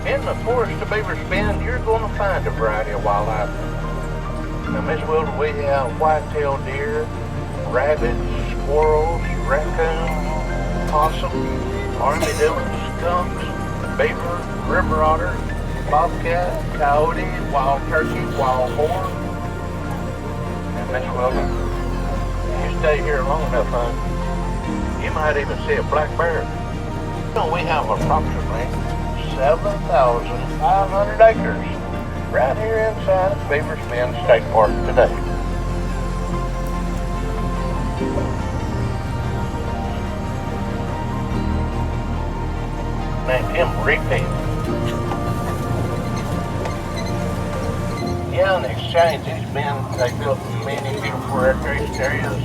In the forest of Beavers Bend, you're going to find a variety of wildlife. Now, Miss Wilder, we have white-tailed deer, rabbits, squirrels, raccoons, possums, armadillos, skunks, beaver, river otter, bobcat, coyote, wild turkey, wild boar. And Miss Wilder, you stay here long enough, huh? You might even see a black bear. So we have approximately 7,500 acres right here inside of Beavers Bend State Park today. Named him Repeat. Yeah, in exchange, they built many beautiful recreation areas